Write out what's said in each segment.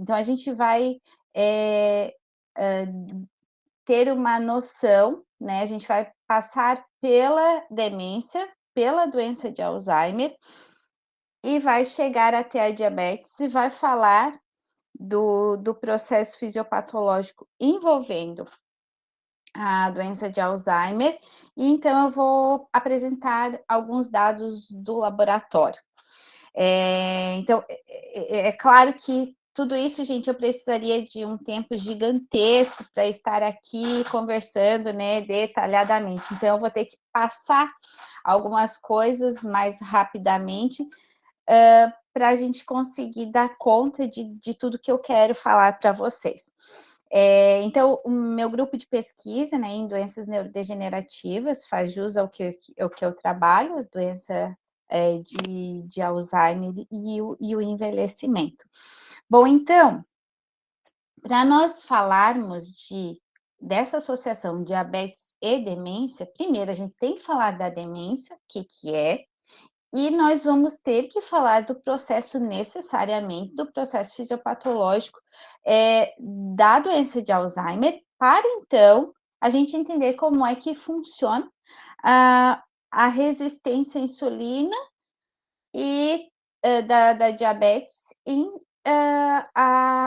Então, a gente vai ter uma noção, né? A gente vai passar pela demência, pela doença de Alzheimer, e vai chegar até a diabetes e vai falar do processo fisiopatológico envolvendo a doença de Alzheimer, e então eu vou apresentar alguns dados do laboratório. Então, é claro que tudo isso, gente, eu precisaria de um tempo gigantesco para estar aqui conversando, né, detalhadamente. Então, eu vou ter que passar algumas coisas mais rapidamente, para a gente conseguir dar conta de tudo que eu quero falar para vocês. Então, o meu grupo de pesquisa, né, em doenças neurodegenerativas faz jus ao que eu trabalho, doença de Alzheimer e o envelhecimento. Bom, então, para nós falarmos dessa associação diabetes e demência, primeiro a gente tem que falar da demência, o que é, e nós vamos ter que falar do processo necessariamente, do processo fisiopatológico da doença de Alzheimer, para então a gente entender como é que funciona a resistência à insulina e da diabetes em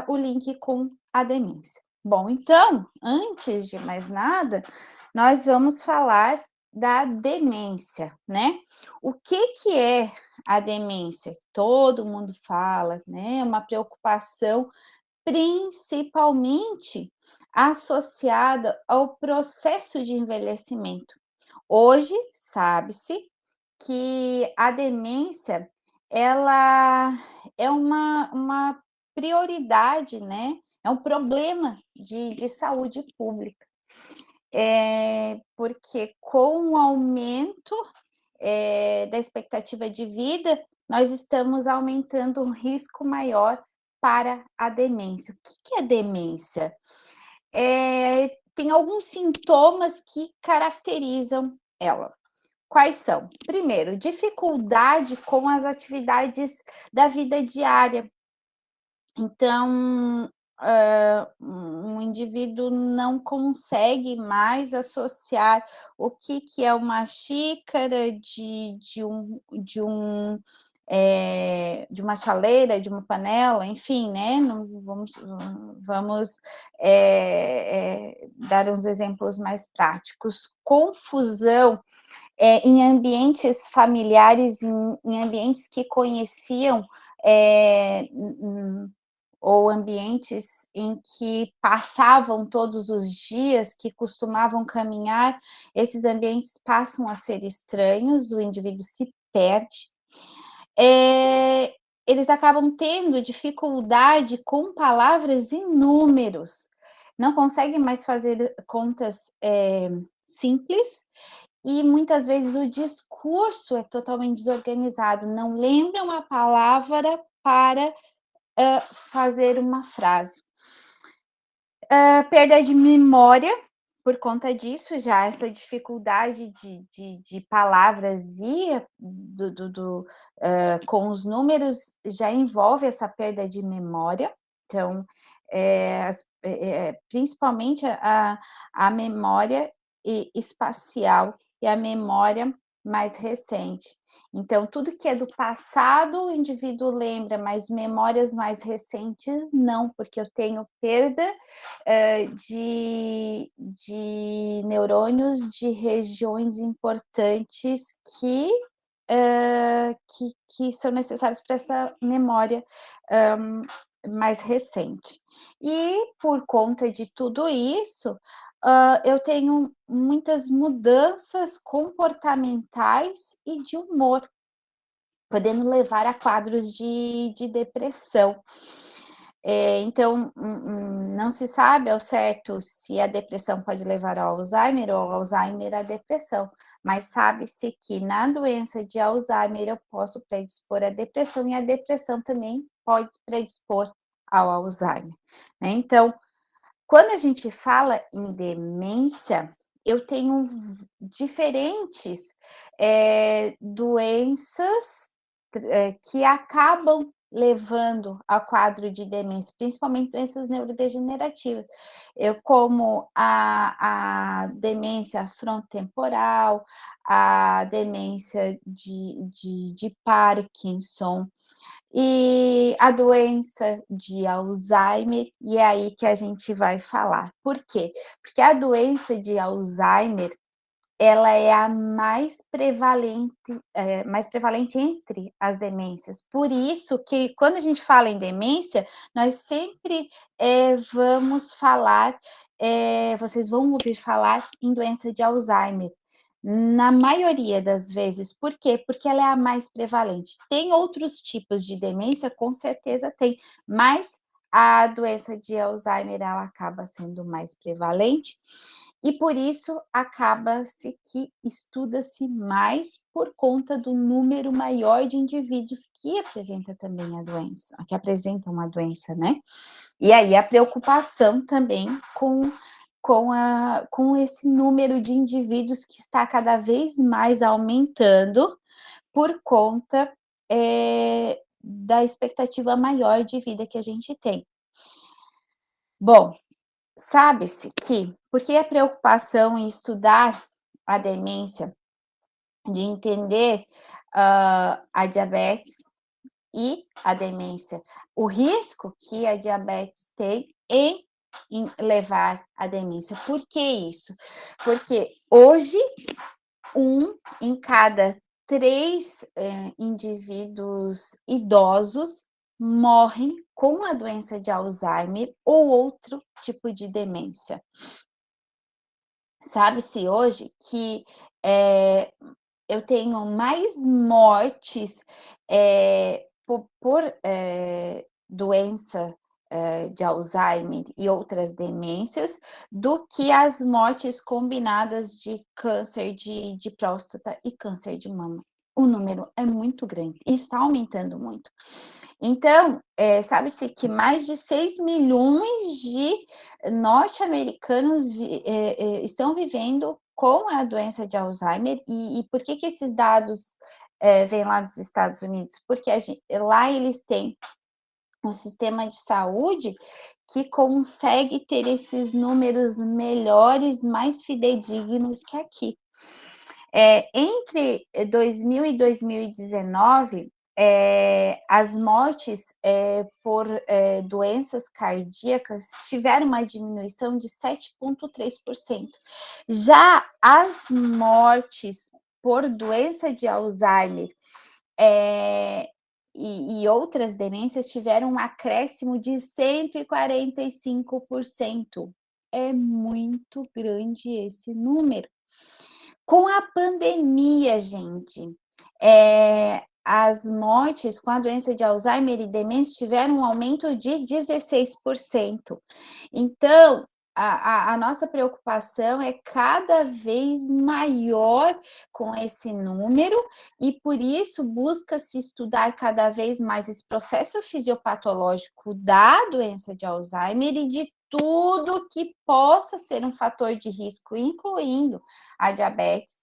o link com a demência. Bom, então, antes de mais nada, nós vamos falar da demência, né? O que é a demência? Todo mundo fala, né? É uma preocupação principalmente associada ao processo de envelhecimento. Hoje, sabe-se que a demência, ela é uma prioridade, né, é um problema de saúde pública. Porque com o aumento, da expectativa de vida, nós estamos aumentando um risco maior para a demência. O que é demência? Tem alguns sintomas que caracterizam ela. Quais são? Primeiro, dificuldade com as atividades da vida diária. Então, um indivíduo não consegue mais associar o que é uma xícara de uma chaleira, de uma panela, enfim, né? Não, vamos dar uns exemplos mais práticos. Confusão em ambientes familiares, em ambientes que conheciam, ou ambientes em que passavam todos os dias, que costumavam caminhar, esses ambientes passam a ser estranhos, o indivíduo se perde. Eles acabam tendo dificuldade com palavras e números, não conseguem mais fazer contas simples, e muitas vezes o discurso é totalmente desorganizado, não lembram a palavra para fazer uma frase. Perda de memória, por conta disso, já essa dificuldade de palavras e com os números já envolve essa perda de memória. Então, principalmente a memória espacial e a memória mais recente. Então, tudo que é do passado, o indivíduo lembra, mas memórias mais recentes, não, porque eu tenho perda de neurônios de regiões importantes que são necessários para essa memória mais recente. E por conta de tudo isso, eu tenho muitas mudanças comportamentais e de humor, podendo levar a quadros de depressão. Então, não se sabe ao certo se a depressão pode levar ao Alzheimer ou ao Alzheimer à depressão, mas sabe-se que na doença de Alzheimer eu posso predispor à depressão e a depressão também pode predispor ao Alzheimer, né? Então, quando a gente fala em demência, eu tenho diferentes doenças que acabam levando a quadro de demência, principalmente doenças neurodegenerativas, como a demência frontotemporal, a demência de Parkinson e a doença de Alzheimer, e é aí que a gente vai falar. Por quê? Porque a doença de Alzheimer, ela é a mais prevalente entre as demências. Por isso que quando a gente fala em demência, nós sempre, vamos falar, vocês vão ouvir falar em doença de Alzheimer, na maioria das vezes. Por quê? Porque ela é a mais prevalente. Tem outros tipos de demência? Com certeza tem, mas a doença de Alzheimer, ela acaba sendo mais prevalente, e por isso acaba-se que estuda-se mais por conta do número maior de indivíduos que apresenta também a doença, que apresentam a doença, né. E aí a preocupação também com esse número de indivíduos que está cada vez mais aumentando por conta, da expectativa maior de vida que a gente tem. Bom, sabe-se que, porque a preocupação em estudar a demência, de entender, a diabetes e a demência, o risco que a diabetes tem em levar à demência. Por que isso? Porque hoje, um em cada 3 indivíduos idosos morrem com a doença de Alzheimer ou outro tipo de demência. Sabe-se hoje que, eu tenho mais mortes, por doença, de Alzheimer e outras demências, do que as mortes combinadas de câncer de próstata e câncer de mama. O número é muito grande e está aumentando muito. Então, sabe-se que mais de 6 milhões de norte-americanos estão vivendo com a doença de Alzheimer. E por que esses dados, vêm lá dos Estados Unidos? Porque lá eles têm um sistema de saúde que consegue ter esses números melhores, mais fidedignos que aqui. Entre 2000 e 2019, as mortes, por, doenças cardíacas tiveram uma diminuição de 7,3%. Já as mortes por doença de Alzheimer, eh, e outras demências tiveram um acréscimo de 145%. É muito grande esse número. Com a pandemia, gente, as mortes com a doença de Alzheimer e demência tiveram um aumento de 16%. Então, a nossa preocupação é cada vez maior com esse número, e por isso busca-se estudar cada vez mais esse processo fisiopatológico da doença de Alzheimer e de tudo que possa ser um fator de risco, incluindo a diabetes,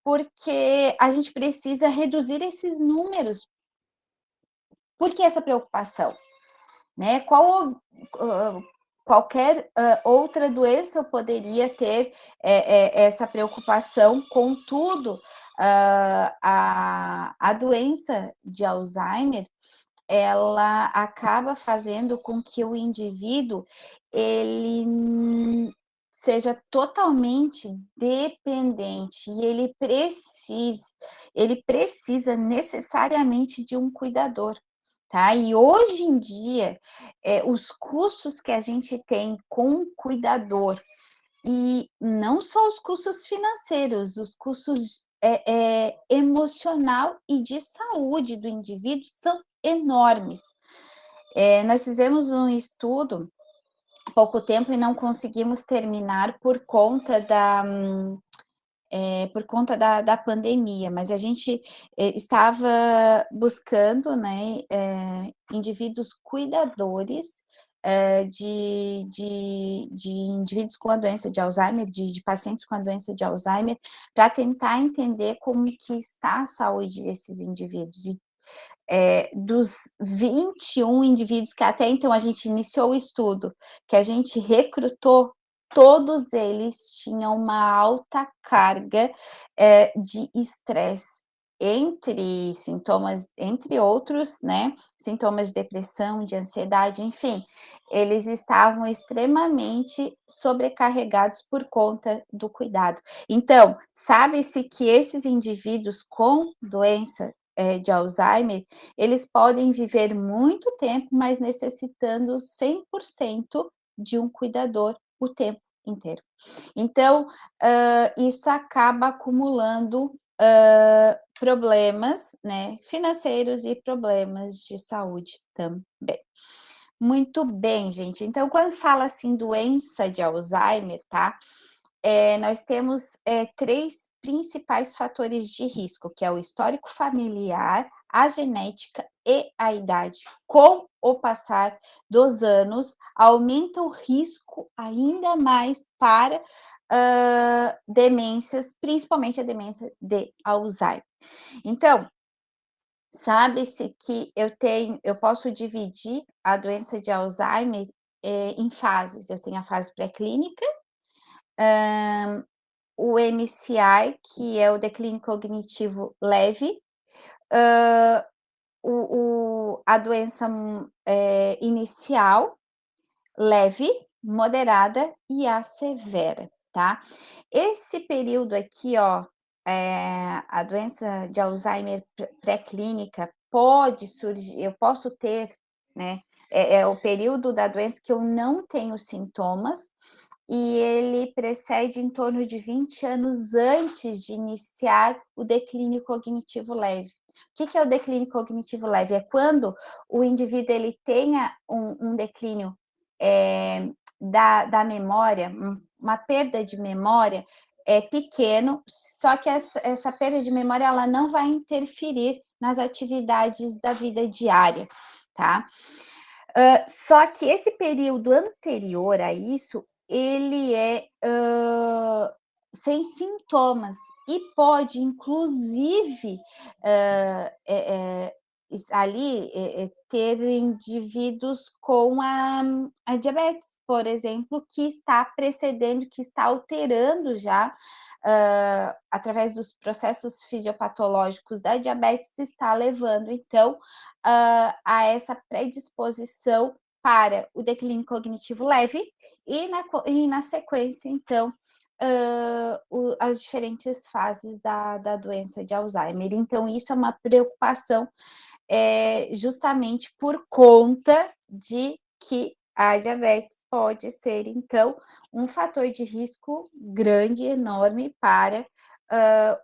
porque a gente precisa reduzir esses números. Por que essa preocupação? Né? Qualquer outra doença eu poderia ter essa preocupação, contudo, a doença de Alzheimer, ela acaba fazendo com que o indivíduo ele seja totalmente dependente e ele precisa necessariamente de um cuidador, tá. E hoje em dia, os custos que a gente tem com um cuidador, e não só os custos financeiros, os custos, emocional e de saúde do indivíduo são enormes. Nós fizemos um estudo há pouco tempo e não conseguimos terminar por conta da pandemia, mas a gente, estava buscando, né, indivíduos cuidadores, de indivíduos com a doença de Alzheimer, de pacientes com a doença de Alzheimer, para tentar entender como que está a saúde desses indivíduos. dos 21 indivíduos que até então a gente iniciou o estudo, que a gente recrutou, todos eles tinham uma alta carga, de estresse, entre outros, né, sintomas de depressão, de ansiedade, enfim, eles estavam extremamente sobrecarregados por conta do cuidado. Então, sabe-se que esses indivíduos com doença, de Alzheimer, eles podem viver muito tempo, mas necessitando 100% de um cuidador o tempo inteiro. Então, isso acaba acumulando, problemas, né, financeiros e problemas de saúde também. Muito bem, gente. Então, quando fala assim doença de Alzheimer, tá? Nós temos, 3 principais fatores de risco, que é o histórico familiar, a genética e a idade. Com o passar dos anos, aumenta o risco ainda mais para, demências, principalmente a demência de Alzheimer. Então, sabe-se que eu posso dividir a doença de Alzheimer, em fases. Eu tenho a fase pré-clínica, o MCI, que é o declínio cognitivo leve, hã, a doença, inicial, leve, moderada e a severa, tá. Esse período aqui, ó, a doença de Alzheimer pré-clínica pode surgir, eu posso ter, né, é o período da doença que eu não tenho sintomas, e ele precede em torno de 20 anos antes de iniciar o declínio cognitivo leve. O que é o declínio cognitivo leve? É quando o indivíduo ele tenha um declínio, da memória, uma perda de memória, é pequeno, só que essa perda de memória ela não vai interferir nas atividades da vida diária, tá? Só que esse período anterior a isso, ele sem sintomas e pode inclusive, ali, ter indivíduos com a diabetes, por exemplo, que está precedendo, que está alterando já, através dos processos fisiopatológicos da diabetes, está levando então, a essa predisposição para o declínio cognitivo leve e na sequência, então, as diferentes fases da doença de Alzheimer. Então, isso é uma preocupação, justamente por conta de que a diabetes pode ser, então, um fator de risco grande, enorme para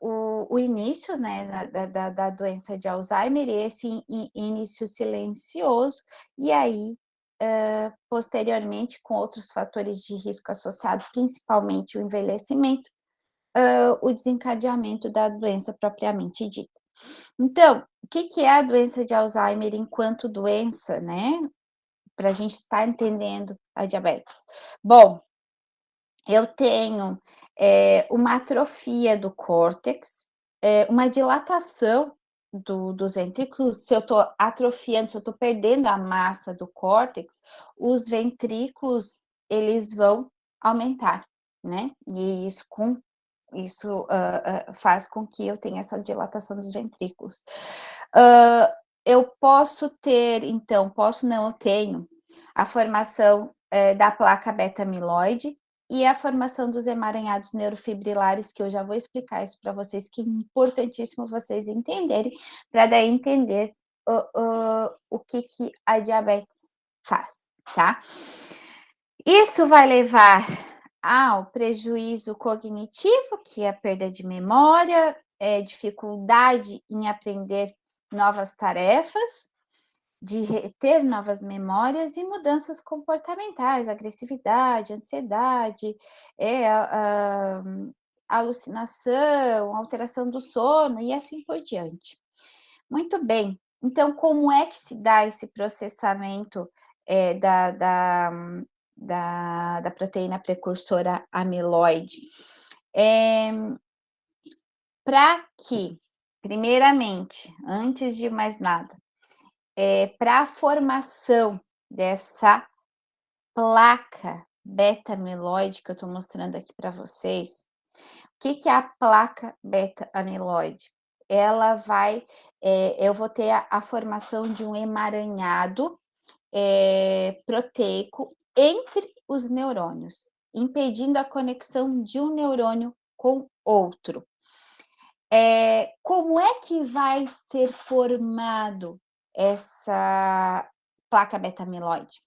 o início, né, da doença de Alzheimer, e esse início silencioso, e aí, posteriormente, com outros fatores de risco associados, principalmente o envelhecimento, o desencadeamento da doença propriamente dita. Então, o que é a doença de Alzheimer enquanto doença, né, para a gente estar entendendo a diabetes? Bom, eu tenho, uma atrofia do córtex, uma dilatação dos ventrículos. Se eu estou atrofiando, se eu estou perdendo a massa do córtex, os ventrículos, eles vão aumentar, né, e faz com que eu tenha essa dilatação dos ventrículos. Hã, eu posso ter, então, posso não, eu tenho a formação, da placa beta-amiloide e a formação dos emaranhados neurofibrilares, que eu já vou explicar isso para vocês, que é importantíssimo vocês entenderem, para daí entender o que a diabetes faz, tá? Isso vai levar ao prejuízo cognitivo, que é a perda de memória, dificuldade em aprender novas tarefas, de reter novas memórias e mudanças comportamentais, agressividade, ansiedade, alucinação, alteração do sono e assim por diante. Muito bem, então como é que se dá esse processamento, da proteína precursora amiloide? Para que primeiramente, antes de mais nada, para a formação dessa placa beta-amiloide que eu estou mostrando aqui para vocês, o que que é a placa beta-amiloide? Ela vai, eu vou ter a formação de um emaranhado, proteico entre os neurônios, impedindo a conexão de um neurônio com outro. Como é que vai ser formado essa placa beta-amiloide?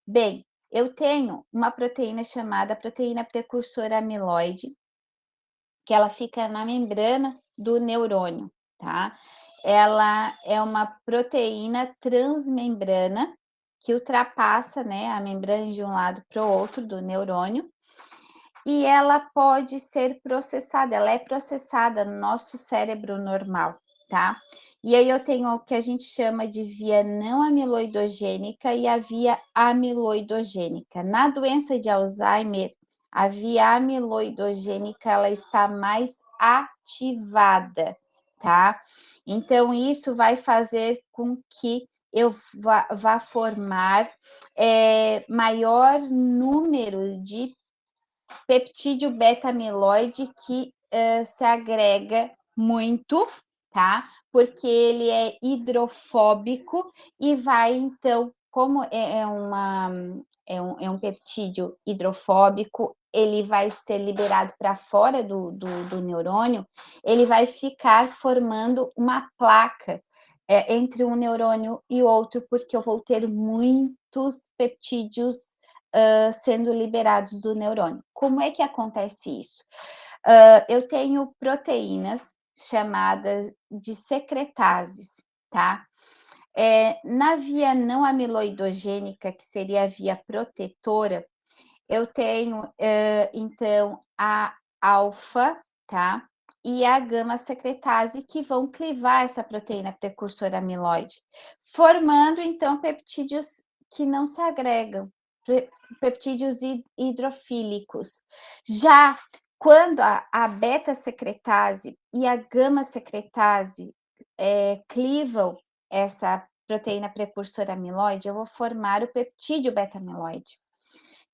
Bem, eu tenho uma proteína chamada proteína precursora amiloide, que ela fica na membrana do neurônio, tá? Ela é uma proteína transmembrana que ultrapassa, né, a membrana de um lado para o outro do neurônio, e ela pode ser processada, ela é processada no nosso cérebro normal, tá? E aí eu tenho o que a gente chama de via não amiloidogênica e a via amiloidogênica. Na doença de Alzheimer, a via amiloidogênica ela está mais ativada, tá? Então isso vai fazer com que eu vá formar maior número de peptídeo beta-amiloide que se agrega muito, tá? Porque ele é hidrofóbico e vai, então, como é um peptídeo hidrofóbico, ele vai ser liberado para fora do neurônio, ele vai ficar formando uma placa entre um neurônio e outro, porque eu vou ter muitos peptídeos sendo liberados do neurônio. Como é que acontece isso? Eu tenho proteínas chamadas de secretases, tá? Na via não amiloidogênica, que seria a via protetora, eu tenho, então, a alfa, tá? E a gama secretase, que vão clivar essa proteína precursora amiloide, formando, então, peptídeos que não se agregam, peptídeos hidrofílicos. Já quando a beta-secretase e a gama-secretase clivam essa proteína precursora amiloide, eu vou formar o peptídeo beta-amiloide,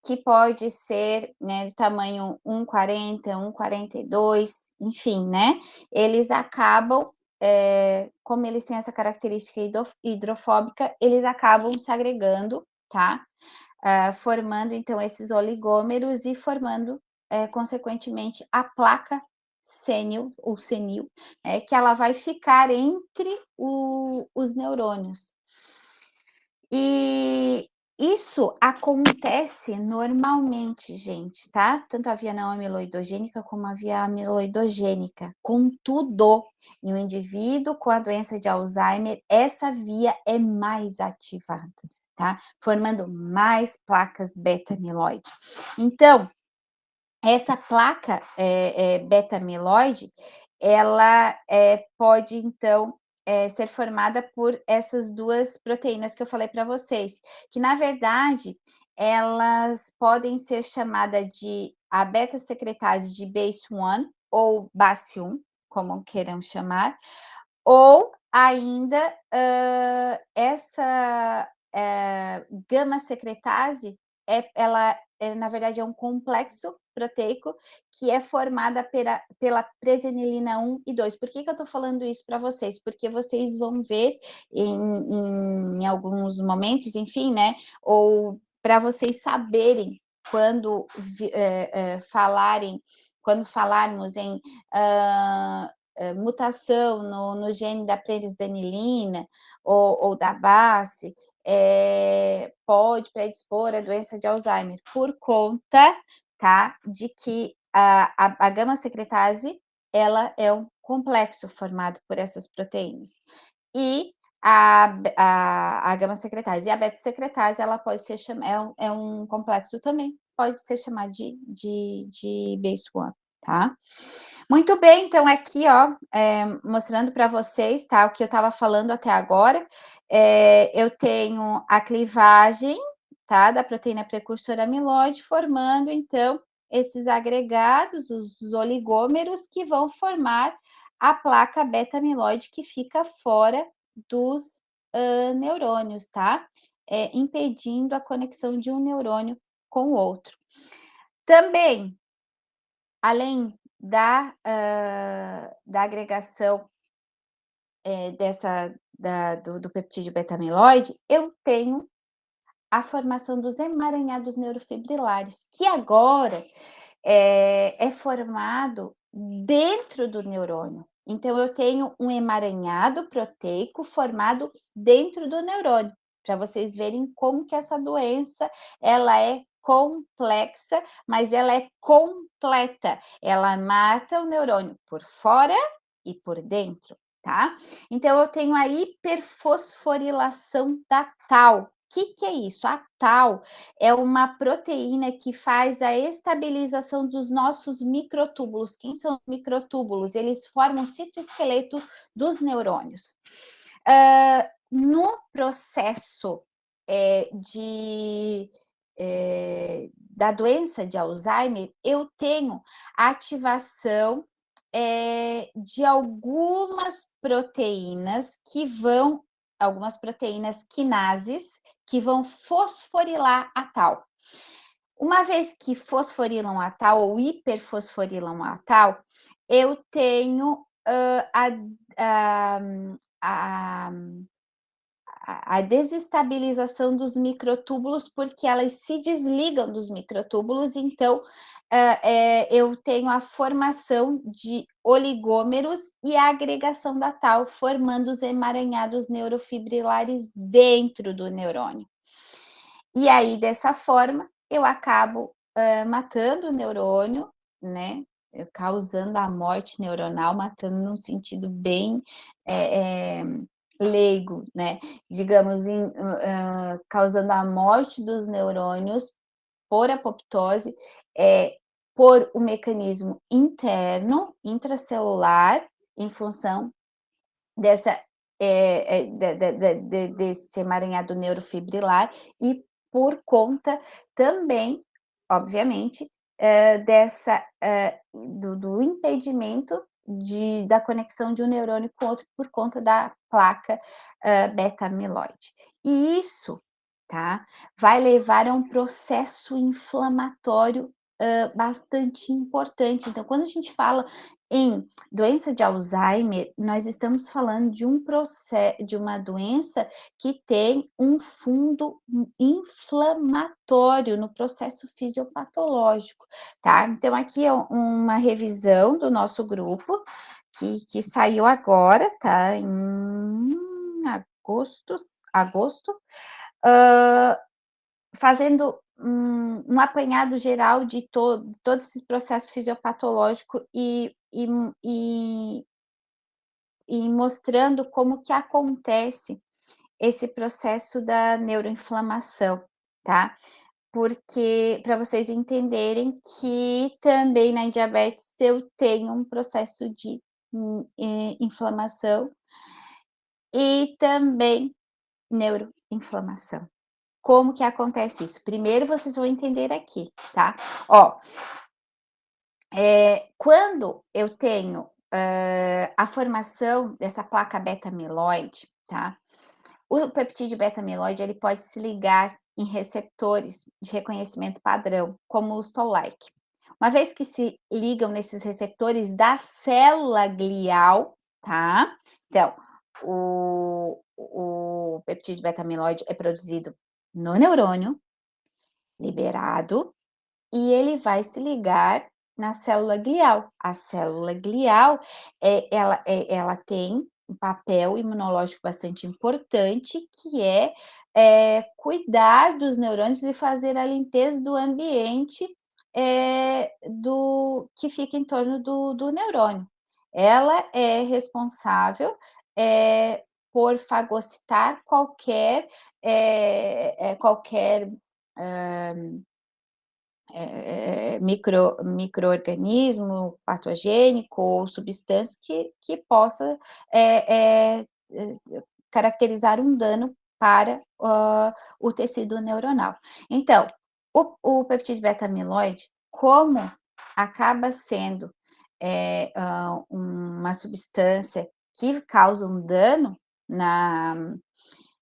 que pode ser, né, do tamanho 1,40, 1,42, enfim, né? Eles acabam, como eles têm essa característica hidrofóbica, eles acabam se agregando, tá? Formando, então, esses oligômeros e formando, consequentemente, a placa senil, que ela vai ficar entre os neurônios. E isso acontece normalmente, gente, tá? Tanto a via não amiloidogênica como a via amiloidogênica. Contudo, em um indivíduo com a doença de Alzheimer, essa via é mais ativada, tá? Formando mais placas beta-amiloide. Então, essa placa beta-amiloide, ela pode, então, ser formada por essas duas proteínas que eu falei para vocês, que na verdade elas podem ser chamadas de a beta-secretase de BACE1 ou BACE1, como queiram chamar, ou ainda essa gama secretase, ela na verdade é um complexo proteico que é formada pela presenilina 1 e 2. Por que eu estou falando isso para vocês? Porque vocês vão ver em alguns momentos, enfim, né? Ou para vocês saberem quando quando falarmos em mutação no gene da presenilina ou da BACE, pode predispor à doença de Alzheimer, por conta, tá, de que a gama secretase, ela é um complexo formado por essas proteínas. E a gama secretase e a beta secretase, ela pode ser é um complexo também, pode ser chamado de BACE1, tá? Muito bem, então aqui, ó, mostrando para vocês, tá, o que eu estava falando até agora, eu tenho a clivagem, tá, da proteína precursora amiloide, formando, então, esses agregados, os oligômeros, que vão formar a placa beta-amiloide que fica fora dos, neurônios, tá? Impedindo a conexão de um neurônio com o outro. Também, além da agregação, do peptídeo beta-amiloide, eu tenho a formação dos emaranhados neurofibrilares, que agora é formado dentro do neurônio. Então, eu tenho um emaranhado proteico formado dentro do neurônio, para vocês verem como que essa doença ela é complexa, mas ela é completa. Ela mata o neurônio por fora e por dentro, tá? Então, eu tenho a hiperfosforilação da tau. O que é isso? A tau é uma proteína que faz a estabilização dos nossos microtúbulos. Quem são os microtúbulos? Eles formam o citoesqueleto dos neurônios. No processo da doença de Alzheimer, eu tenho a ativação de algumas proteínas quinases, que vão fosforilar a tau. Uma vez que fosforilam a tau ou hiperfosforilam a tau, eu tenho a desestabilização dos microtúbulos, porque elas se desligam dos microtúbulos, então eu tenho a formação de oligômeros e a agregação da tau, formando os emaranhados neurofibrilares dentro do neurônio. E aí, dessa forma, eu acabo matando o neurônio, né? Causando a morte neuronal, matando num sentido bem leigo, né? Digamos, causando a morte dos neurônios por apoptose, por um mecanismo interno, intracelular, em função dessa, desse emaranhado neurofibrilar e por conta também, obviamente, do impedimento da conexão de um neurônio com outro por conta da placa beta-amiloide. E isso, tá, vai levar a um processo inflamatório bastante importante. Então, quando a gente fala em doença de Alzheimer, nós estamos falando de uma doença que tem um fundo inflamatório no processo fisiopatológico, tá? Então, aqui é uma revisão do nosso grupo, que saiu agora, tá? Em agosto, fazendo um apanhado geral de todo esse processo fisiopatológico e mostrando como que acontece esse processo da neuroinflamação, tá? Porque para vocês entenderem que também na diabetes eu tenho um processo de inflamação e também neuroinflamação. Como que acontece isso? Primeiro vocês vão entender aqui, tá? Ó, quando eu tenho a formação dessa placa beta-amiloide, tá? O peptídeo beta-amiloide ele pode se ligar em receptores de reconhecimento padrão, como os Toll-like. Uma vez que se ligam nesses receptores da célula glial, tá? Então, o peptídeo beta-amiloide é produzido no neurônio, liberado, e ele vai se ligar na célula glial. A célula glial, ela tem um papel imunológico bastante importante, que cuidar dos neurônios e fazer a limpeza do ambiente que fica em torno do neurônio. Ela é responsável por fagocitar qualquer microorganismo patogênico ou substância que possa caracterizar um dano para o tecido neuronal. Então, o peptídeo beta-amiloide, como acaba sendo uma substância que causa um dano na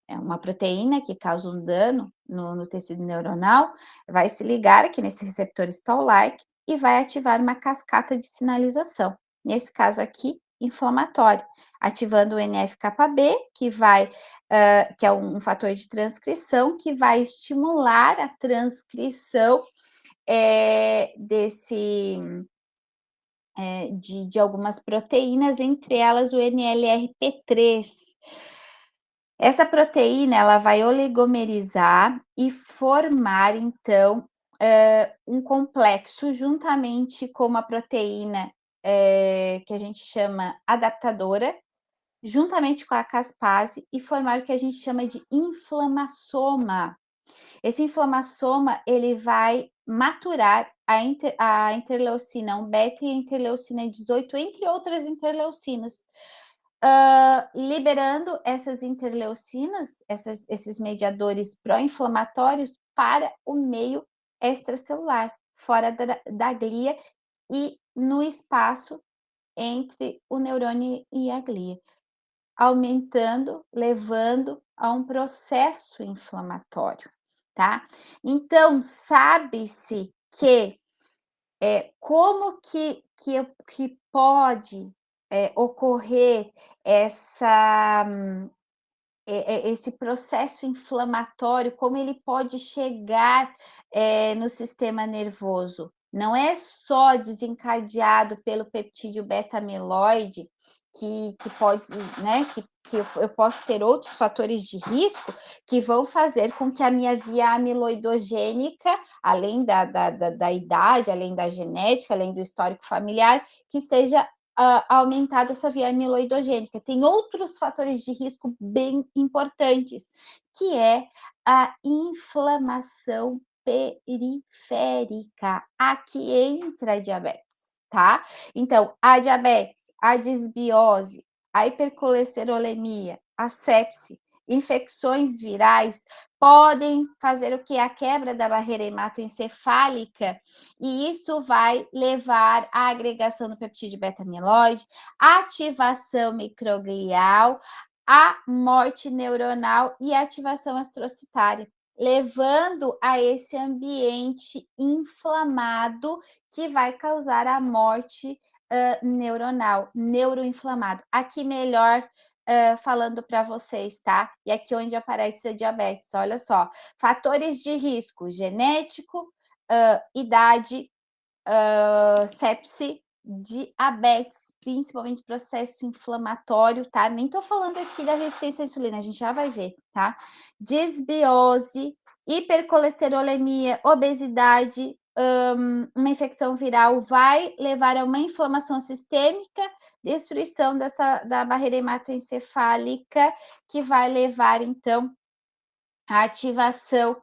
é uma proteína que causa um dano no tecido neuronal, vai se ligar aqui nesse receptor Toll-like e vai ativar uma cascata de sinalização. Nesse caso aqui, inflamatório, ativando o NF-κB, que é um fator de transcrição, que vai estimular a transcrição de algumas proteínas, entre elas o NLRP3. Essa proteína, ela vai oligomerizar e formar, então, um complexo juntamente com uma proteína, que a gente chama adaptadora, juntamente com a caspase e formar o que a gente chama de inflamassoma. Esse inflamassoma, ele vai maturar a interleucina 1 beta e a interleucina 18, entre outras interleucinas. Liberando essas interleucinas, esses mediadores pró-inflamatórios para o meio extracelular, fora da glia e no espaço entre o neurônio e a glia, aumentando, levando a um processo inflamatório, tá? Então, sabe-se que como que pode ocorrer essa esse processo inflamatório, como ele pode chegar no sistema nervoso. Não é só desencadeado pelo peptídeo beta-amiloide, que pode, né, que eu posso ter outros fatores de risco que vão fazer com que a minha via amiloidogênica, além da idade, além da genética, além do histórico familiar, que seja aumentada essa via amiloidogênica. Tem outros fatores de risco bem importantes, que é a inflamação periférica. Aqui entra a diabetes, tá? Então, a diabetes, a disbiose, a hipercolesterolemia, a sepse, infecções virais podem fazer o que? A quebra da barreira hematoencefálica, e isso vai levar à agregação do peptídeo beta-amiloide, ativação microglial, a morte neuronal e ativação astrocitária, levando a esse ambiente inflamado que vai causar a morte neuronal, neuroinflamado. Aqui melhor falando para vocês, tá? E aqui onde aparece a diabetes, olha só. Fatores de risco genético, idade, sepse, diabetes, principalmente processo inflamatório, tá? Nem tô falando aqui da resistência à insulina, a gente já vai ver, tá? Disbiose, hipercolesterolemia, obesidade, uma infecção viral vai levar a uma inflamação sistêmica, destruição da barreira hematoencefálica, que vai levar, então, a ativação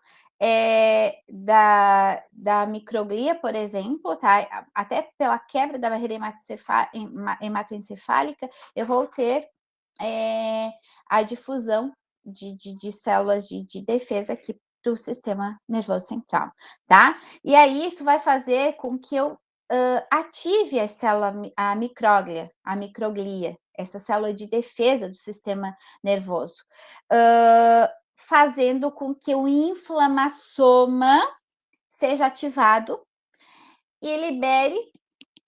da microglia, por exemplo, tá? Até pela quebra da barreira hematoencefálica, eu vou ter a difusão de células de defesa aqui do sistema nervoso central, tá? E aí isso vai fazer com que eu ative a microglia, essa célula de defesa do sistema nervoso, fazendo com que o inflamassoma seja ativado e libere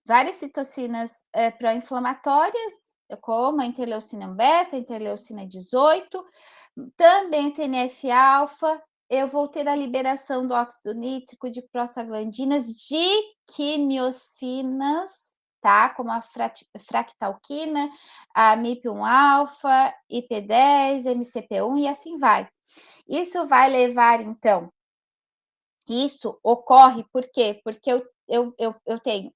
várias citocinas pró-inflamatórias, como a interleucina 1 beta, a interleucina 18, também TNF-alfa. Eu vou ter a liberação do óxido nítrico, de prostaglandinas, de quimiocinas, tá? Como a fractalquina, a MIP1-alfa, IP10, MCP1 e assim vai. Isso vai levar, então, isso ocorre por quê? Porque eu tenho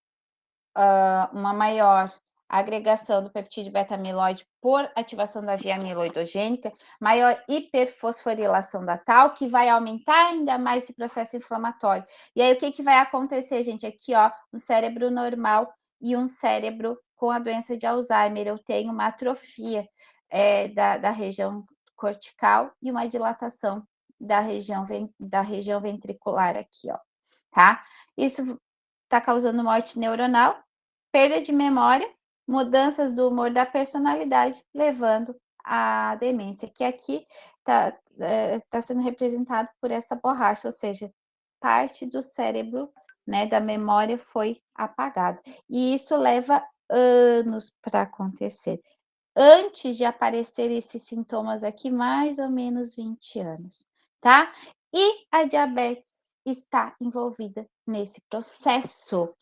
uma maior agregação do peptídeo beta-amiloide por ativação da via amiloidogênica, maior hiperfosforilação da tal, que vai aumentar ainda mais esse processo inflamatório. E aí, o que vai acontecer, gente? Aqui, ó, um cérebro normal e um cérebro com a doença de Alzheimer. Eu tenho uma atrofia da região cortical e uma dilatação da região ventricular aqui, ó, tá? Isso está causando morte neuronal perda de memória, mudanças do humor, da personalidade, levando à demência, que aqui tá sendo representado por essa borracha, ou seja, parte do cérebro, né, da memória foi apagada. E isso leva anos para acontecer. Antes de aparecer esses sintomas aqui, mais ou menos 20 anos, tá? E a diabetes está envolvida nesse processo.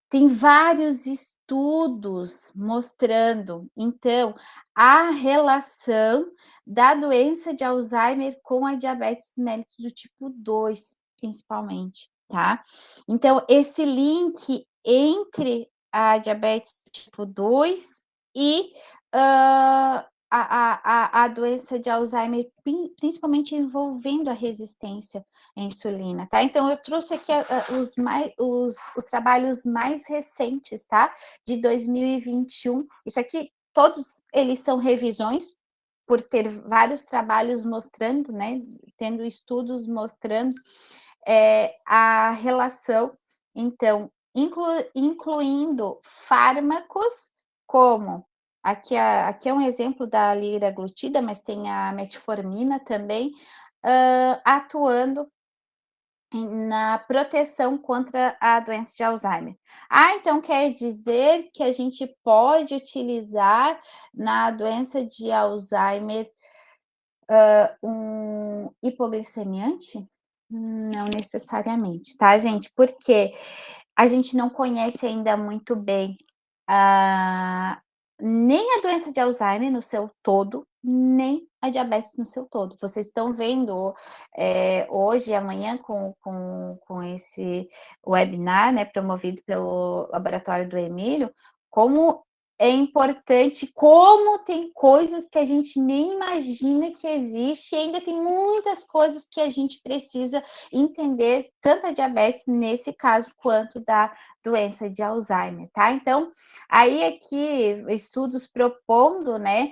Tem vários estudos mostrando, então, a relação da doença de Alzheimer com a diabetes mellitus do tipo 2, principalmente, tá? Então, esse link entre a diabetes tipo 2 e, a doença de Alzheimer, principalmente envolvendo a resistência à insulina, tá? Então eu trouxe aqui os trabalhos mais recentes, tá? De 2021. Isso aqui, todos eles são revisões, por ter vários trabalhos mostrando, né? Tendo estudos mostrando a relação, então, incluindo fármacos como aqui é um exemplo da liraglutida, mas tem a metformina também, atuando na proteção contra a doença de Alzheimer. Ah, então quer dizer que a gente pode utilizar na doença de Alzheimer um hipoglicemiante? Não necessariamente, tá, gente? Porque a gente não conhece ainda muito bem a nem a doença de Alzheimer no seu todo, nem a diabetes no seu todo. Vocês estão vendo, hoje e amanhã com esse webinar, né, promovido pelo laboratório do Emílio, como é importante, como tem coisas que a gente nem imagina que existe, e ainda tem muitas coisas que a gente precisa entender, tanto a diabetes nesse caso, quanto da doença de Alzheimer, tá? Então, aí aqui estudos propondo, né,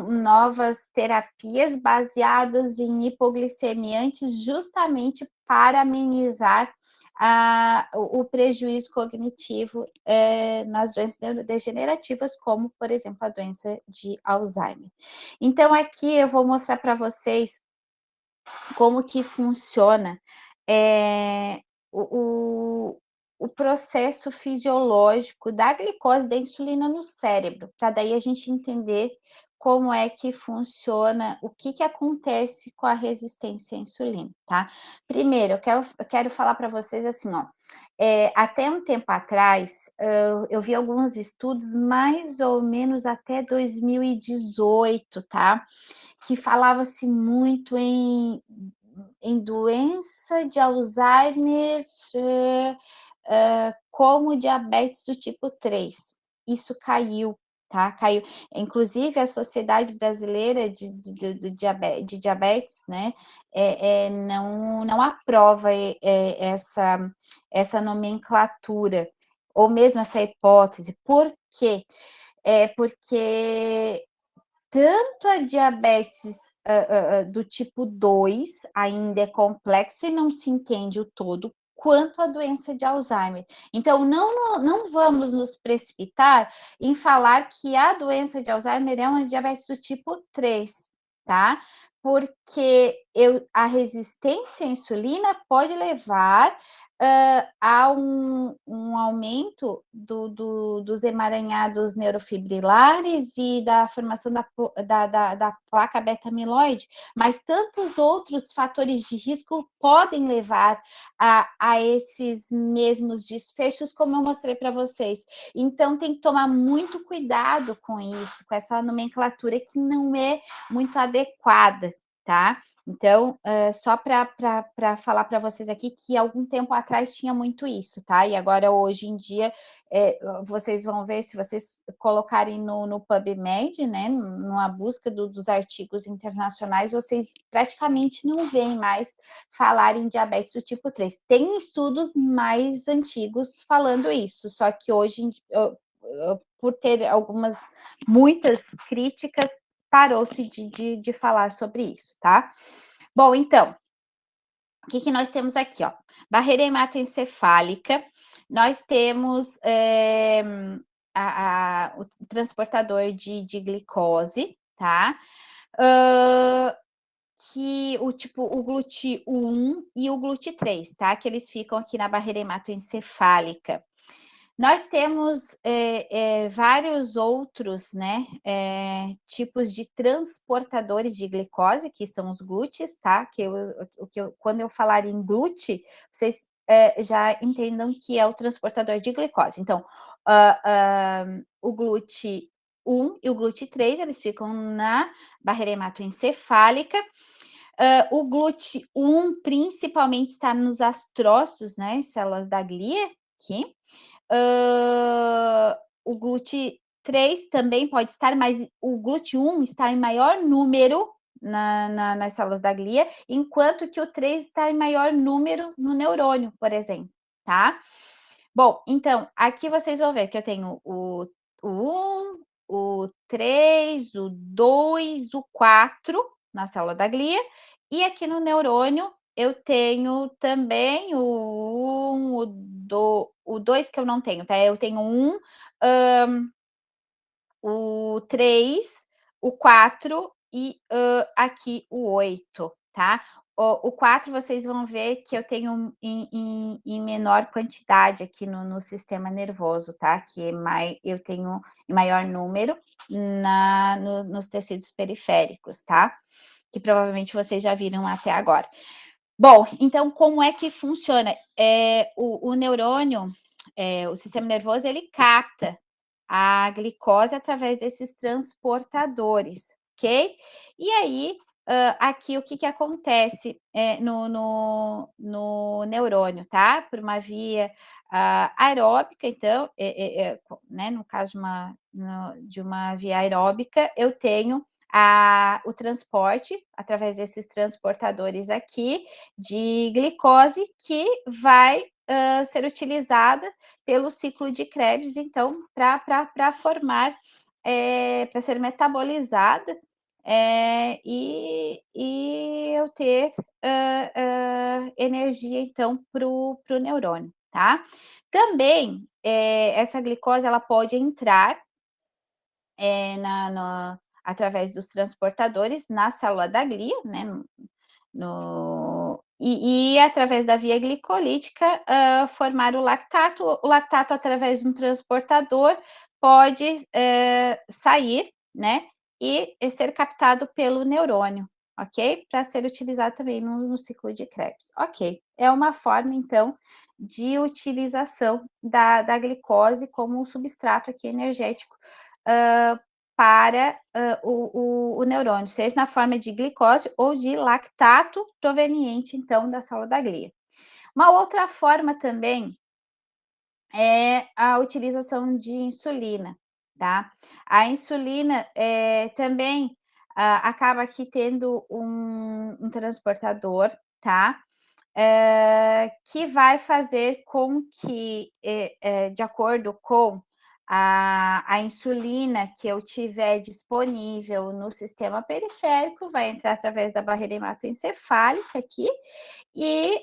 novas terapias baseadas em hipoglicemiantes, justamente para amenizar o prejuízo cognitivo nas doenças neurodegenerativas, como, por exemplo, a doença de Alzheimer. Então, aqui eu vou mostrar para vocês como que funciona o, o processo fisiológico da glicose da insulina no cérebro, para daí a gente entender como é que funciona, o que acontece com a resistência à insulina, tá? Primeiro, eu quero falar para vocês assim, ó, até um tempo atrás, eu vi alguns estudos, mais ou menos até 2018, tá? Que falava-se muito em doença de Alzheimer, como diabetes do tipo 3. Isso caiu, tá? Caiu. Inclusive, a Sociedade Brasileira de Diabetes, né, não aprova essa nomenclatura, ou mesmo essa hipótese. Por quê? Porque tanto a diabetes, do tipo 2 ainda é complexa e não se entende o todo, quanto a doença de Alzheimer. Então, não vamos nos precipitar em falar que a doença de Alzheimer é uma diabetes do tipo 3, tá? Porque a resistência à insulina pode levar há um aumento dos emaranhados neurofibrilares e da formação da placa beta-amiloide, mas tantos outros fatores de risco podem levar a esses mesmos desfechos, como eu mostrei para vocês. Então, tem que tomar muito cuidado com isso, com essa nomenclatura que não é muito adequada, tá? Então, só para falar para vocês aqui que algum tempo atrás tinha muito isso, tá? E agora, hoje em dia, vocês vão ver, se vocês colocarem no PubMed, né, numa busca dos artigos internacionais, vocês praticamente não veem mais falar em diabetes do tipo 3. Tem estudos mais antigos falando isso, só que hoje, por ter muitas críticas, parou-se de falar sobre isso, tá? Bom, então, o que nós temos aqui, ó? Barreira hematoencefálica, Nós temos, o transportador de glicose, tá? Hã, que o tipo, o GLUT1 e o GLUT3, tá? Que eles ficam aqui na barreira hematoencefálica. Nós temos vários outros, né, tipos de transportadores de glicose, que são os GLUTs, tá? Quando eu falar em GLUT, vocês já entendam que é o transportador de glicose. Então, o GLUT1 e o GLUT3, eles ficam na barreira hematoencefálica. O GLUT1 principalmente está nos astrócitos, né, células da glia, aqui. O GLUT3 também pode estar, mas o GLUT1 está em maior número nas células da glia, enquanto que o 3 está em maior número no neurônio, por exemplo, tá? Bom, então, aqui vocês vão ver que eu tenho o 1, o 3, o 2, o 4 na célula da glia, e aqui no neurônio eu tenho também o 1, o 2 que eu não tenho, tá? Eu tenho o 3, o 4 e aqui o 8, tá? O 4 vocês vão ver que eu tenho em menor quantidade aqui no sistema nervoso, tá? Eu tenho em maior número nos tecidos periféricos, tá? Que provavelmente vocês já viram até agora. Bom, então como é que funciona? O neurônio, o sistema nervoso, ele capta a glicose através desses transportadores, ok? E aí, aqui o que que acontece no neurônio, tá? Por uma via aeróbica, então, né, no caso de uma via aeróbica, eu tenho o transporte através desses transportadores aqui de glicose que vai ser utilizada pelo ciclo de Krebs, então, para formar, para ser metabolizada, e eu ter energia, então, para o neurônio, tá? Também, essa glicose ela pode entrar através dos transportadores na célula da glia, né? E através da via glicolítica formar o lactato. O lactato, através de um transportador, pode sair, né? E ser captado pelo neurônio, ok? Para ser utilizado também no ciclo de Krebs. Ok, é uma forma, então, de utilização da glicose como substrato aqui energético para o neurônio, seja na forma de glicose ou de lactato proveniente, então, da célula da glia. Uma outra forma também é a utilização de insulina, tá? A insulina também acaba aqui tendo um transportador, tá? Que vai fazer com que, de acordo com a insulina que eu tiver disponível no sistema periférico, vai entrar através da barreira hematoencefálica aqui e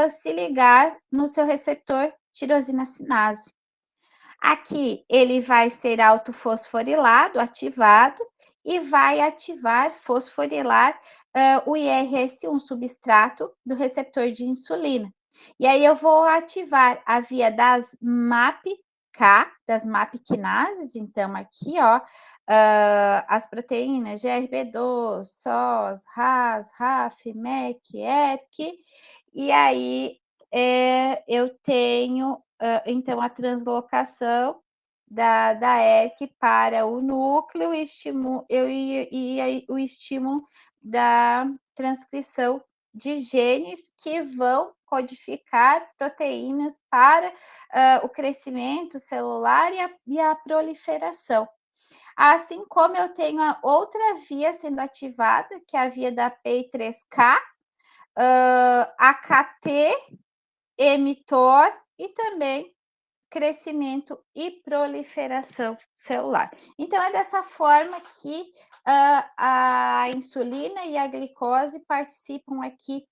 se ligar no seu receptor tirosina sinase. Aqui ele vai ser autofosforilado, ativado, e vai ativar, fosforilar o IRS1, substrato do receptor de insulina. E aí eu vou ativar a via das MAP-K, das MAP quinases, então aqui, ó, as proteínas GRB2, SOS, RAS, RAF, MEC, ERK, e aí eu tenho então a translocação da ERK para o núcleo e o estímulo da transcrição de genes que vão codificar proteínas para o crescimento celular e a proliferação. Assim como eu tenho a outra via sendo ativada, que é a via da PI3K, AKT, mTOR e também crescimento e proliferação celular. Então, é dessa forma que a insulina e a glicose participam aqui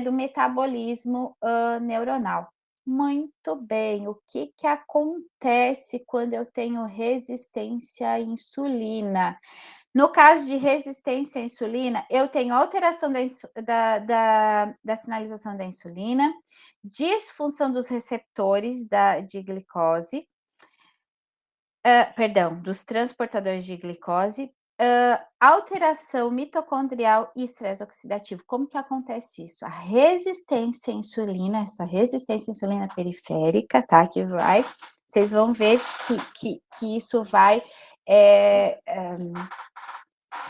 do metabolismo neuronal. Muito bem. O que que acontece quando eu tenho resistência à insulina? No caso de resistência à insulina, eu tenho alteração da sinalização da insulina, disfunção dos receptores de glicose, perdão, dos transportadores de glicose, alteração mitocondrial e estresse oxidativo. Como que acontece isso? A resistência à insulina, essa resistência à insulina periférica, tá? Vocês vão ver que isso vai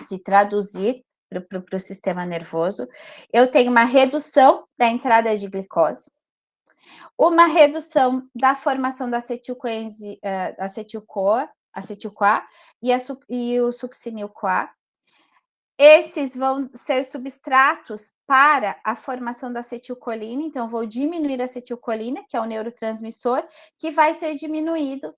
se traduzir para o sistema nervoso. Eu tenho uma redução da entrada de glicose, uma redução da formação da acetil-CoA e o succinil-CoA. Esses vão ser substratos para a formação da acetilcolina, então vou diminuir a acetilcolina, que é o neurotransmissor, que vai ser diminuído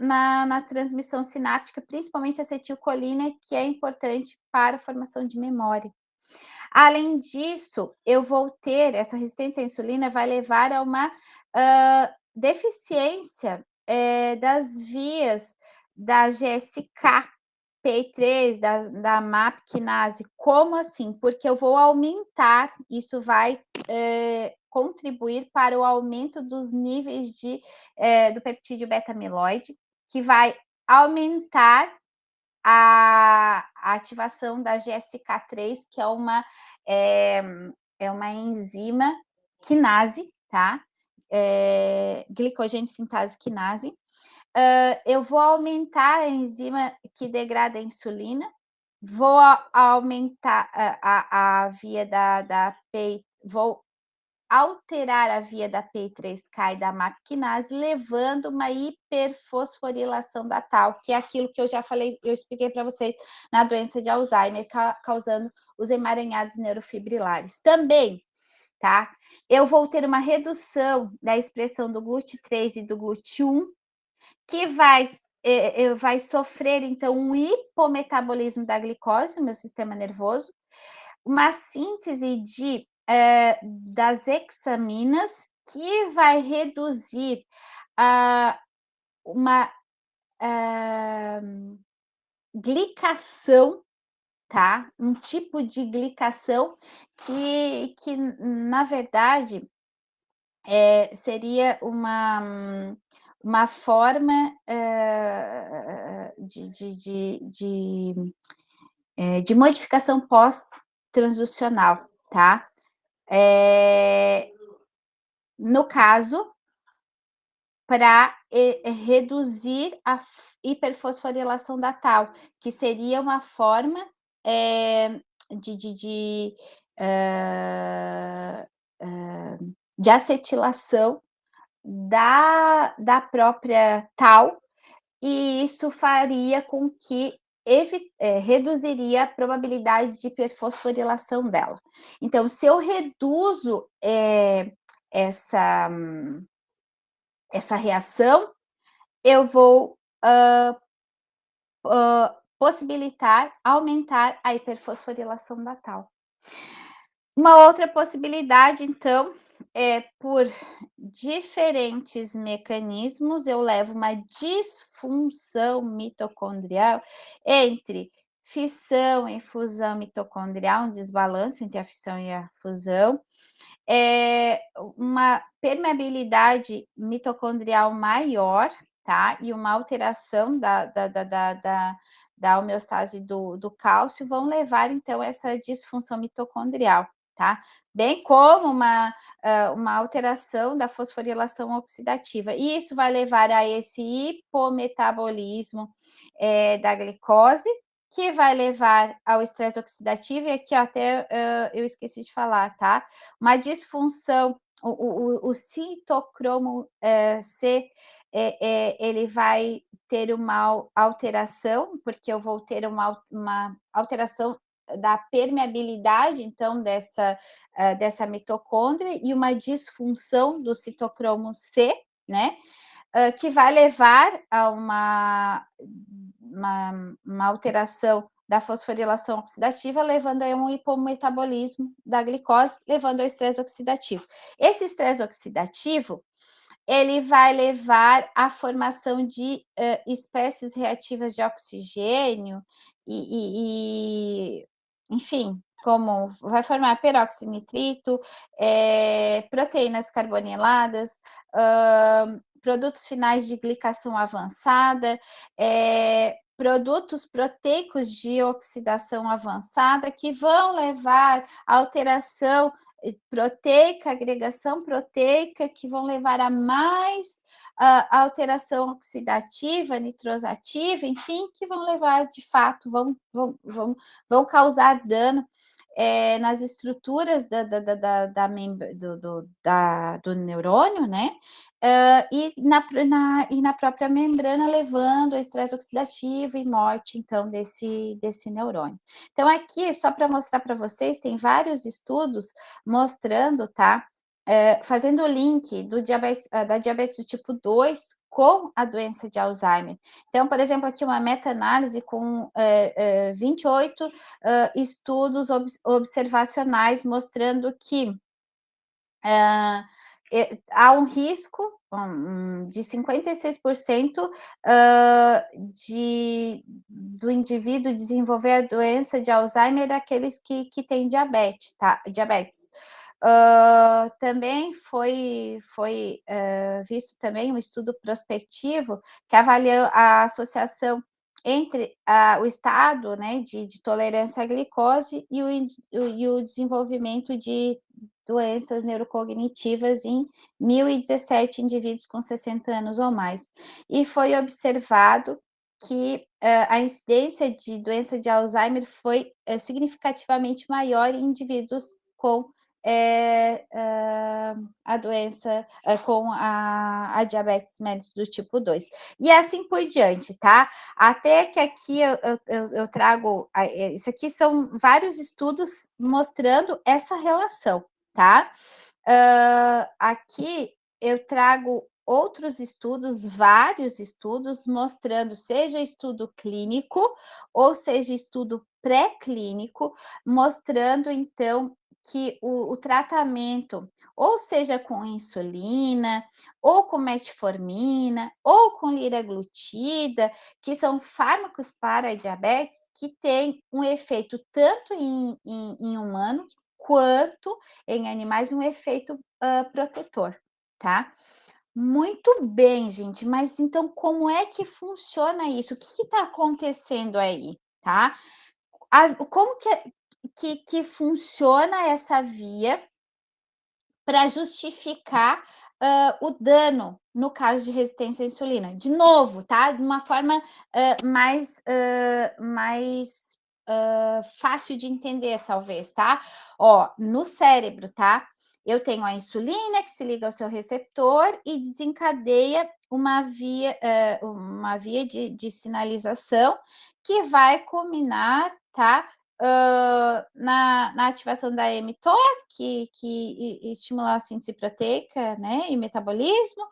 na transmissão sináptica, principalmente a acetilcolina, que é importante para a formação de memória. Além disso, eu vou ter essa resistência à insulina vai levar a uma deficiência das vias da GSK, PI3, da MAP quinase. Como assim? Porque eu vou aumentar, isso vai contribuir para o aumento dos níveis do peptídeo beta-amiloide, que vai aumentar a ativação da GSK3, que é uma enzima quinase, tá? Glicogênio sintase quinase. Eu vou aumentar a enzima que degrada a insulina, vou aumentar a via da PEI, vou alterar a via da PI3K e da MAP quinase, levando uma hiperfosforilação da tal, que é aquilo que eu já falei, eu expliquei para vocês na doença de Alzheimer, causando os emaranhados neurofibrilares. Também, tá? Eu vou ter uma redução da expressão do GLUT3 e do GLUT1, que vai sofrer, então, um hipometabolismo da glicose no meu sistema nervoso, uma síntese das hexaminas, que vai reduzir uma glicação, tá? Um tipo de glicação que na verdade, seria uma forma de modificação pós-transducional, tá? No caso, para reduzir a hiperfosforilação da tal, que seria uma forma de acetilação da própria tal, e isso faria com que reduziria a probabilidade de hiperfosforilação dela. Então, se eu reduzo essa reação, eu vou possibilitar aumentar a hiperfosforilação da tal. Uma outra possibilidade, então, por diferentes mecanismos, eu levo uma disfunção mitocondrial entre fissão e fusão mitocondrial, um desbalanço entre a fissão e a fusão, uma permeabilidade mitocondrial maior, tá? E uma alteração da homeostase do cálcio vão levar, então, essa disfunção mitocondrial, tá? Bem como uma alteração da fosforilação oxidativa. E isso vai levar a esse hipometabolismo da glicose, que vai levar ao estresse oxidativo, e aqui, ó, até eu esqueci de falar, tá? Uma disfunção, o citocromo C, ele vai ter uma alteração, porque eu vou ter uma alteração da permeabilidade, então, dessa mitocôndria, e uma disfunção do citocromo C, né? Que vai levar a uma alteração da fosforilação oxidativa, levando a um hipometabolismo da glicose, levando ao estresse oxidativo. Esse estresse oxidativo, ele vai levar à formação de espécies reativas de oxigênio enfim, como vai formar peróxido de nitrito, proteínas carboniladas, produtos finais de glicação avançada, produtos proteicos de oxidação avançada que vão levar à alteração proteica, agregação proteica, que vão levar a mais alteração oxidativa, nitrosativa, enfim, que vão levar, de fato, vão causar dano nas estruturas do neurônio, né? E na própria membrana, levando ao estresse oxidativo e morte, então, desse neurônio. Então, aqui, só para mostrar para vocês, tem vários estudos mostrando, tá? Fazendo o link da diabetes do tipo 2 com a doença de Alzheimer. Então, por exemplo, aqui uma meta-análise com 28 estudos observacionais mostrando que há um risco de 56% do indivíduo desenvolver a doença de Alzheimer daqueles que têm diabetes, tá? Diabetes. Também foi visto também um estudo prospectivo que avaliou a associação entre o estado, né, de tolerância à glicose e o desenvolvimento de doenças neurocognitivas em 1.017 indivíduos com 60 anos ou mais. E foi observado que a incidência de doença de Alzheimer foi significativamente maior em indivíduos com a doença, com a diabetes mellitus do tipo 2. E assim por diante, tá? Até que aqui eu trago, isso aqui são vários estudos mostrando essa relação, tá? Aqui eu trago outros estudos, vários estudos, mostrando, seja estudo clínico ou seja estudo pré-clínico, mostrando então que o tratamento, ou seja com insulina, ou com metformina, ou com liraglutida, que são fármacos para a diabetes, que têm um efeito tanto em humano quanto em animais, um efeito protetor, tá? Muito bem, gente, mas então como é que funciona isso? O que está acontecendo aí, tá? Como que funciona essa via para justificar o dano no caso de resistência à insulina? De novo, tá? De uma forma mais fácil de entender, talvez, tá? Ó, no cérebro, tá? Eu tenho a insulina que se liga ao seu receptor e desencadeia uma via de sinalização que vai culminar, tá? Na ativação da mTOR, que estimula a síntese proteica, né, e metabolismo,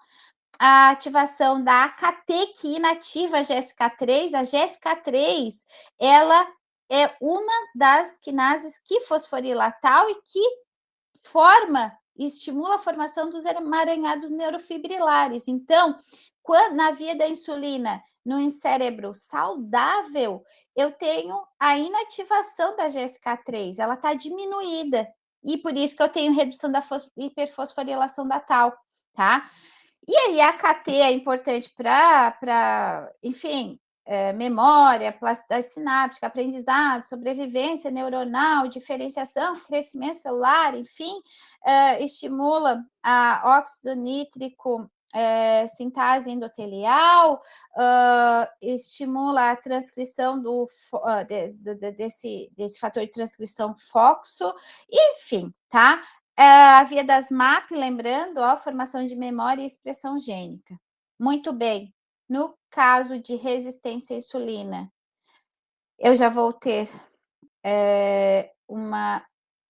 a ativação da AKT, que inativa a GSK3. A GSK3, ela é uma das quinases que fosforila a tal e que estimula a formação dos emaranhados neurofibrilares. Então, na via da insulina, no cérebro saudável, eu tenho a inativação da GSK3, ela está diminuída, e por isso que eu tenho redução da hiperfosforilação da tal, tá? E aí a KT é importante enfim, memória, plasticidade sináptica, aprendizado, sobrevivência neuronal, diferenciação, crescimento celular, enfim, estimula a óxido nítrico, sintase endotelial, estimula a transcrição desse fator de transcrição FOXO, enfim, tá? A via das MAP, lembrando, ó, formação de memória e expressão gênica. Muito bem. No caso de resistência à insulina, eu já vou ter uma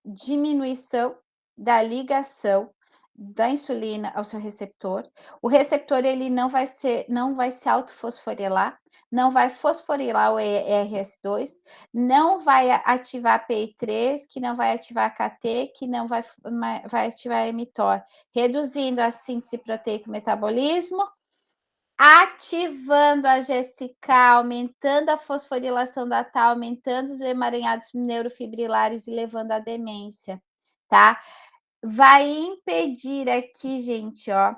diminuição da ligação da insulina ao seu receptor. O receptor ele não vai se autofosforilar, não vai fosforilar o ERS2, não vai ativar PI3, que não vai ativar KT, que não vai ativar mTOR, reduzindo a síntese proteica e o metabolismo, ativando a GSK, aumentando a fosforilação da tal, aumentando os emaranhados neurofibrilares e levando à demência, tá? Vai impedir aqui, gente, ó,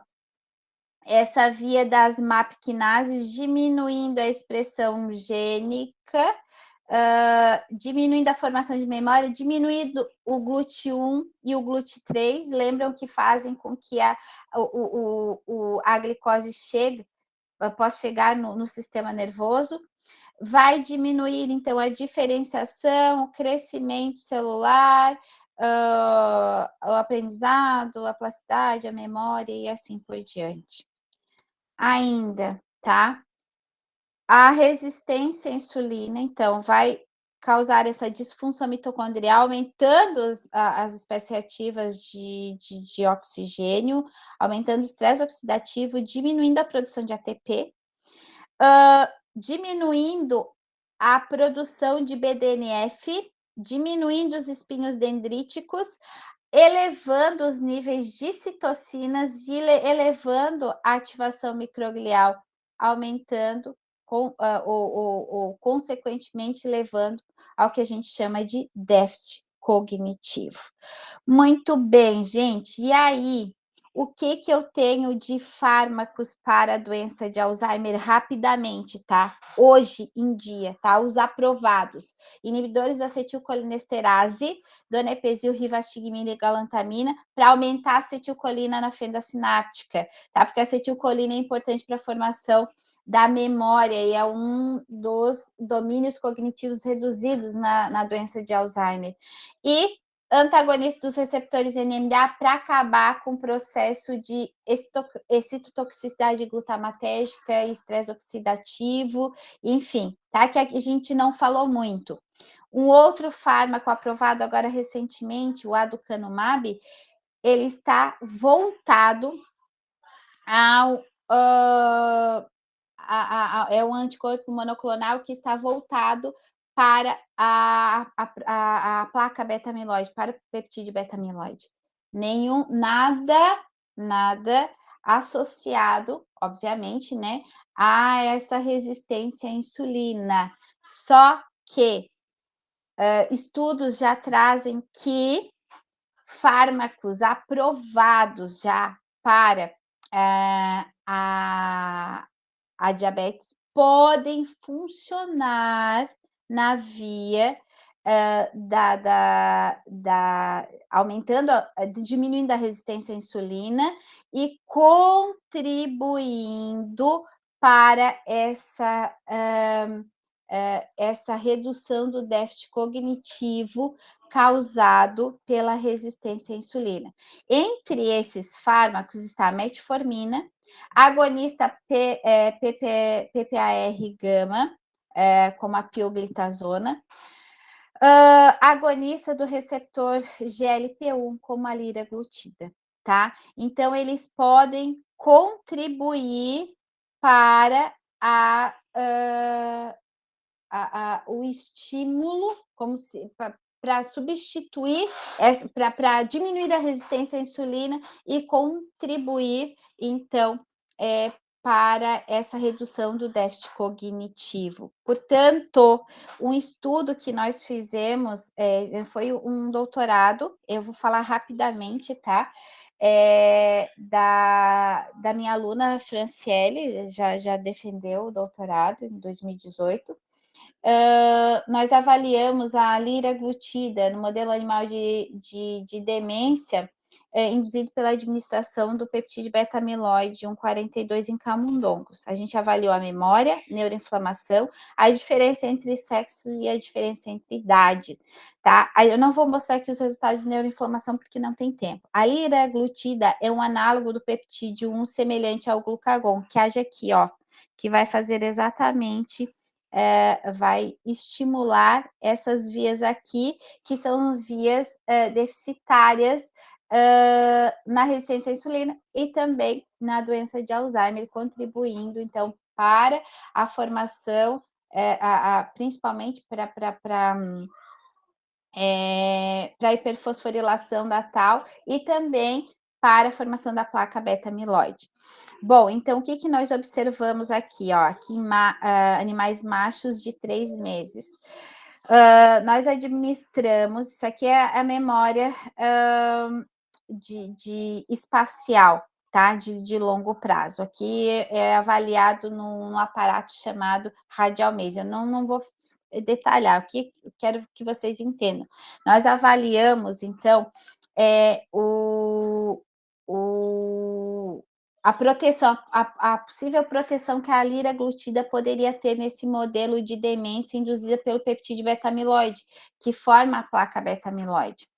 essa via das MAP quinases, diminuindo a expressão gênica, diminuindo a formação de memória, diminuindo o GLUT1 e o GLUT3, lembram que fazem com que a glicose possa chegar no sistema nervoso, vai diminuir, então, a diferenciação, o crescimento celular, o aprendizado, a plasticidade, a memória e assim por diante. Ainda, tá? A resistência à insulina, então, vai causar essa disfunção mitocondrial, aumentando as espécies reativas de oxigênio, aumentando o estresse oxidativo, diminuindo a produção de ATP, diminuindo a produção de BDNF, diminuindo os espinhos dendríticos, elevando os níveis de citocinas e elevando a ativação microglial, aumentando ou consequentemente levando ao que a gente chama de déficit cognitivo. Muito bem, gente. E aí, o que eu tenho de fármacos para a doença de Alzheimer rapidamente, tá? Hoje em dia, tá? Os aprovados. Inibidores da acetilcolinesterase, donepezil, rivastigmina e galantamina, para aumentar a acetilcolina na fenda sináptica, tá? Porque a acetilcolina é importante para a formação da memória e é um dos domínios cognitivos reduzidos na doença de Alzheimer. E antagonista dos receptores NMDA para acabar com o processo de excitotoxicidade glutamatérgica, estresse oxidativo, enfim, tá? Que a gente não falou muito. Um outro fármaco aprovado agora recentemente, o aducanumab, ele está voltado ao é um anticorpo monoclonal que está voltado para a placa beta-amiloide, para o peptídeo beta-amiloide. Nada associado, obviamente, né, a essa resistência à insulina. Só que estudos já trazem que fármacos aprovados já para a diabetes podem funcionar na via aumentando, diminuindo a resistência à insulina e contribuindo para essa redução do déficit cognitivo causado pela resistência à insulina. Entre esses fármacos está a metformina, agonista PPAR-gama, como a pioglitazona, agonista do receptor GLP-1, como a liraglutida, tá? Então, eles podem contribuir para o estímulo, como se para substituir, para diminuir a resistência à insulina e contribuir, então, para essa redução do déficit cognitivo. Portanto, um estudo que nós fizemos foi um doutorado, eu vou falar rapidamente, tá? Da minha aluna Franciele, já defendeu o doutorado em 2018. Nós avaliamos a liraglutida no modelo animal de demência induzido pela administração do peptídeo beta-amiloide 1,42 em camundongos. A gente avaliou a memória, neuroinflamação, a diferença entre sexos e a diferença entre idade, tá? Aí eu não vou mostrar aqui os resultados de neuroinflamação porque não tem tempo. A liraglutida é um análogo do peptídeo 1 semelhante ao glucagon, que age aqui, ó, que vai fazer exatamente vai estimular essas vias aqui, que são vias deficitárias na resistência à insulina e também na doença de Alzheimer, contribuindo então para a formação, principalmente para a hiperfosforilação da tal e também para a formação da placa beta-amiloide. Bom, então o que, que nós observamos aqui? Ó, aqui animais machos de 3 meses. Nós administramos, isso aqui é a memória de espacial, tá? De longo prazo. Aqui é avaliado num aparato chamado radialmase. Eu não vou detalhar, o que quero que vocês entendam. Nós avaliamos, então, a proteção, a possível proteção que a liraglutida poderia ter nesse modelo de demência induzida pelo peptídeo beta-amiloide, que forma a placa beta-amiloide.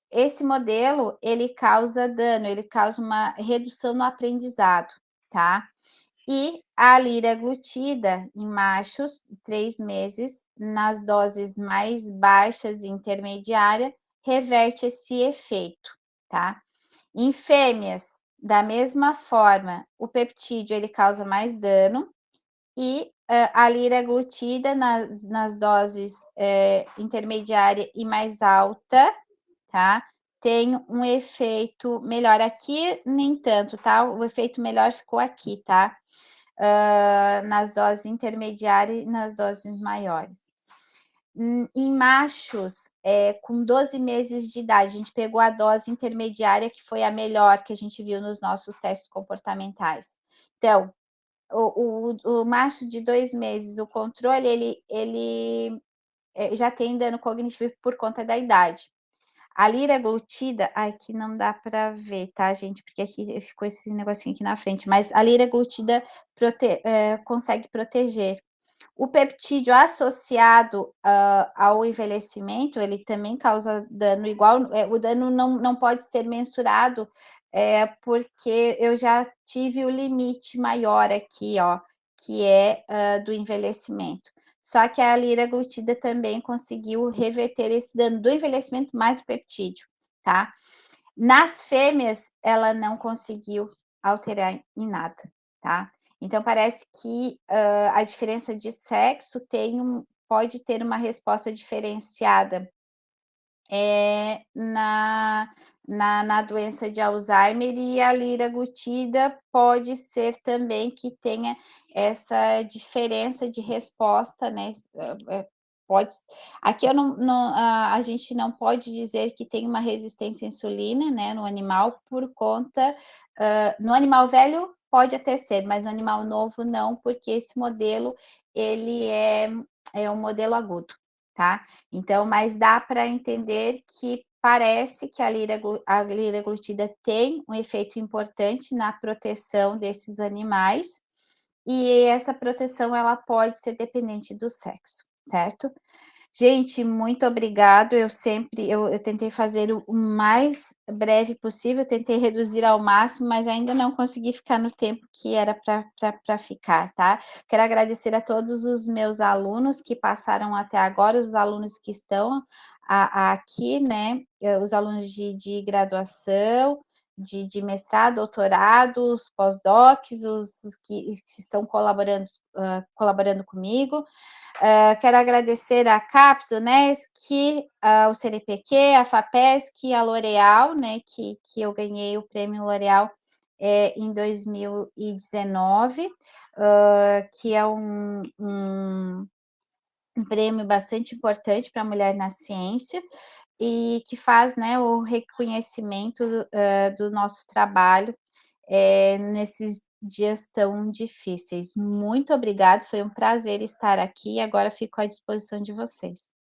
Esse modelo, ele causa dano, ele causa uma redução no aprendizado, tá? E a liraglutida em machos, 3 meses, nas doses mais baixas e intermediária, reverte esse efeito, tá? Em fêmeas, da mesma forma, o peptídeo ele causa mais dano e a liraglutida nas doses intermediária e mais alta, tá? Tem um efeito melhor aqui, nem tanto, tá? O efeito melhor ficou aqui, tá? Nas doses intermediárias e nas doses maiores. Em machos, com 12 meses de idade, a gente pegou a dose intermediária, que foi a melhor que a gente viu nos nossos testes comportamentais. Então, o macho de 2 meses, o controle, ele já tem dano cognitivo por conta da idade. A liraglutida, ai, que não dá para ver, tá, gente? Porque aqui ficou esse negocinho aqui na frente, mas a liraglutida consegue proteger. O peptídeo associado ao envelhecimento, ele também causa dano igual, o dano não pode ser mensurado, porque eu já tive o limite maior aqui, ó, que é do envelhecimento. Só que a liraglutida também conseguiu reverter esse dano do envelhecimento mais do peptídeo, tá? Nas fêmeas, ela não conseguiu alterar em nada, tá? Então parece que a diferença de sexo pode ter uma resposta diferenciada na doença de Alzheimer, e a liraglutida pode ser também que tenha essa diferença de resposta, né? Pode, aqui eu a gente não pode dizer que tem uma resistência à insulina, né, no animal, por conta, no animal velho pode até ser, mas no animal novo não, porque esse modelo ele é um modelo agudo, tá? Então, mas dá para entender que parece que a liraglutida tem um efeito importante na proteção desses animais, e essa proteção ela pode ser dependente do sexo, certo? Gente, muito obrigado. Eu tentei fazer o mais breve possível, tentei reduzir ao máximo, mas ainda não consegui ficar no tempo que era para ficar, tá? Quero agradecer a todos os meus alunos que passaram até agora, os alunos que estão aqui, né? Os alunos de graduação, de mestrado, doutorado, os pós-docs, os que estão colaborando comigo. Quero agradecer a CAPES, Unesc, o CNPq, a FAPESC, a L'Oréal, né, que eu ganhei o prêmio L'Oréal em 2019, que é um prêmio bastante importante para a mulher na ciência e que faz, né, o reconhecimento do nosso trabalho nesses dias tão difíceis. Muito obrigada, foi um prazer estar aqui e agora fico à disposição de vocês.